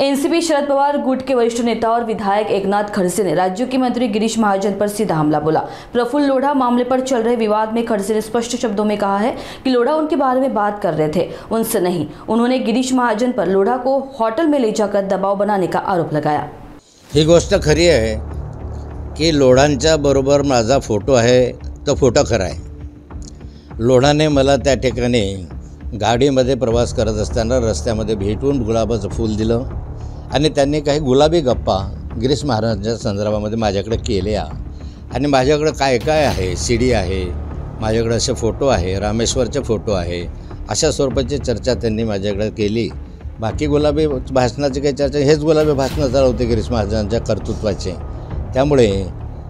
NCP Sharad Pawar गुट के वरिष्ठ नेता और विधायक एकनाथ खड़से ने राज्यों के मंत्री गिरीश महाजन पर सीधा हमला बोला। प्रफुल्ल लोढ़ा मामले पर चल रहे विवाद में खड़से ने स्पष्ट शब्दों में कहा है कि लोढ़ा उनके बारे में बात कर रहे थे, उनसे नहीं। उन्होंने गिरीश महाजन पर लोढ़ा को होटल में ले जाकर दबाव बनाने का आरोप लगाया। ही गोष्ट खरी आहे की लोढांच्या बरोबर माझा फोटो आहे, तो फोटो खरा आहे। लोढाने मला त्या ठिकाणी गाडीमध्ये प्रवास करत असताना रस्त्यामध्ये भेटून गुलाबाचं फूल दिलं आणि त्यांनी काही गुलाबी गप्पा गिरीश महाराजांच्या संदर्भामध्ये माझ्याकडे केल्या आणि माझ्याकडे काय काय आहे, सीडी आहे, माझ्याकडे असे फोटो आहे, रामेश्वरचे फोटो आहे, अशा स्वरूपाची चर्चा त्यांनी माझ्याकडे केली। बाकी गुलाबी भाषणाची काही चर्चा, हेच गुलाबी भाषणं चालवते गिरीश महाराजांच्या कर्तृत्वाचे, त्यामुळे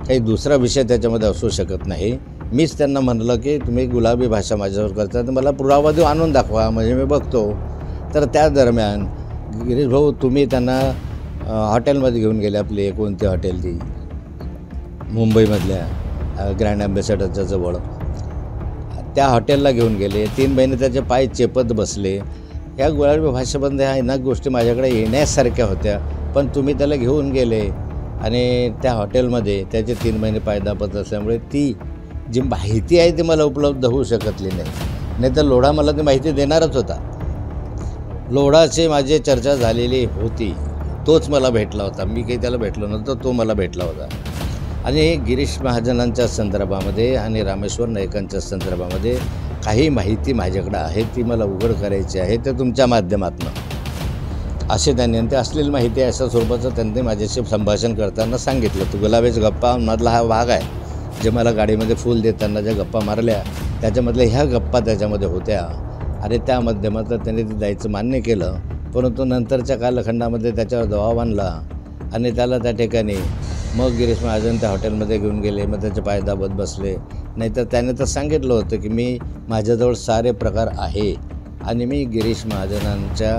काही दुसरा विषय त्याच्यामध्ये असू शकत नाही। मीच त्यांना म्हणलं की तुम्ही गुलाबी भाषा माझ्यावर करता तर मला पुरावा देऊन आणून दाखवा, म्हणजे मी बघतो। तर त्या दरम्यान गिरीश भाऊ तुम्ही त्यांना हॉटेलमध्ये घेऊन गेले, आपली कोणती हॉटेल ती मुंबईमधल्या ग्रँड ॲम्बेसेडरच्या जवळ, त्या हॉटेलला घेऊन गेले। 3 महिने त्याचे पाय चेपत बसले। ह्या गुलाबी भाषेबंद ह्या ना गोष्टी माझ्याकडे येण्यासारख्या होत्या, पण तुम्ही त्याला घेऊन गेले आणि त्या हॉटेलमध्ये त्याचे 3 महिने पाय दाबत असल्यामुळे ती जी माहिती आहे ती मला उपलब्ध होऊ शकतली नाही तर लोढा मला ती माहिती देणारच होता। लोढाची माझी चर्चा झालेली होती, तोच मला भेटला होता, मी काही त्याला भेटलो नव्हतो, तो मला भेटला होता। आणि गिरीश महाजनांच्या संदर्भामध्ये आणि रामेश्वर नाईकांच्या संदर्भामध्ये काही माहिती माझ्याकडे आहे, ती मला उघड करायची आहे, ते तुमच्या माध्यमातून असे त्यांनी ते असलेली माहिती अशा स्वरूपाचं त्यांनी माझ्याशी संभाषण करताना सांगितलं। तो गुलाबीच गप्पा मधला हा भाग आहे, जे मला गाडीमध्ये फूल देताना ज्या गप्पा मारल्या त्याच्यामधल्या ह्या गप्पा त्याच्यामध्ये होत्या आणि त्या माध्यमातून त्यांनी ते द्यायचं मान्य केलं। परंतु नंतरच्या कालखंडामध्ये त्याच्यावर दबाव आणला आणि त्याला त्या ठिकाणी मग गिरीश महाजन त्या हॉटेलमध्ये घेऊन गेले, मग त्याचे पाय दाबत बसले। नाहीतर त्याने तर सांगितलं होतं की मी माझ्याजवळ सारे प्रकार आहे आणि मी गिरीश महाजनांच्या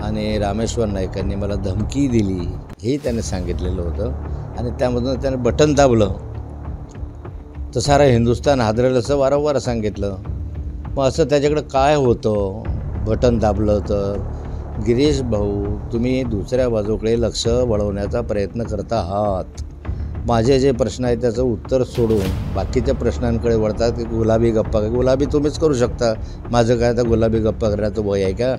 आणि रामेश्वर नाईकांनी मला धमकी दिली हे त्याने सांगितलेलं होतं आणि त्यामधून त्याने बटन दाबलं तर सारा हिंदुस्थान हादरेल असं वारंवार सांगितलं। मग असं त्याच्याकडे काय होतं, बटन दाबलं तर? गिरीश भाऊ तुम्ही दुसऱ्या बाजूकडे लक्ष वळवण्याचा प्रयत्न करता आहात। माझे जे प्रश्न आहेत त्याचं उत्तर सोडून बाकीच्या प्रश्नांकडे वळतात की गुलाबी गप्पा, गुलाबी तुम्हीच करू शकता, माझं काय आता गुलाबी गप्पा करण्याचं वय आहे का?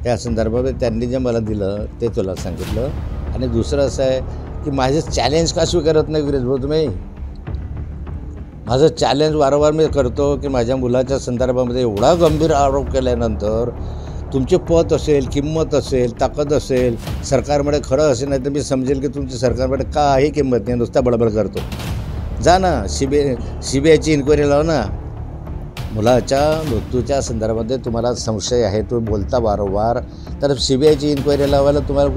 त्या संदर्भात त्यांनी जे मला दिलं ते तुला सांगितलं। आणि दुसरं असं आहे की माझे चॅलेंज का स्वीकारत नाही गिरीश भाऊ तुम्ही? माझं चॅलेंज वारंवार मी करतो की माझ्या मुलाच्या संदर्भामध्ये एवढा गंभीर आरोप केल्यानंतर तुमचे पद असेल, किंमत असेल, ताकद असेल, सरकारमध्ये खरं असेल, नाही तर मी समजेल की तुमची सरकारमध्ये काही किंमत नाही, नुसता बडबड करतो। जा ना सीबीआयची इन्क्वायरी लाव ना। मुलाच्या मृत्यूच्या संदर्भामध्ये तुम्हाला संशय आहे, तो बोलता वारंवार, तर सीबीआयची इन्क्वायरी लावायला तुम्हाला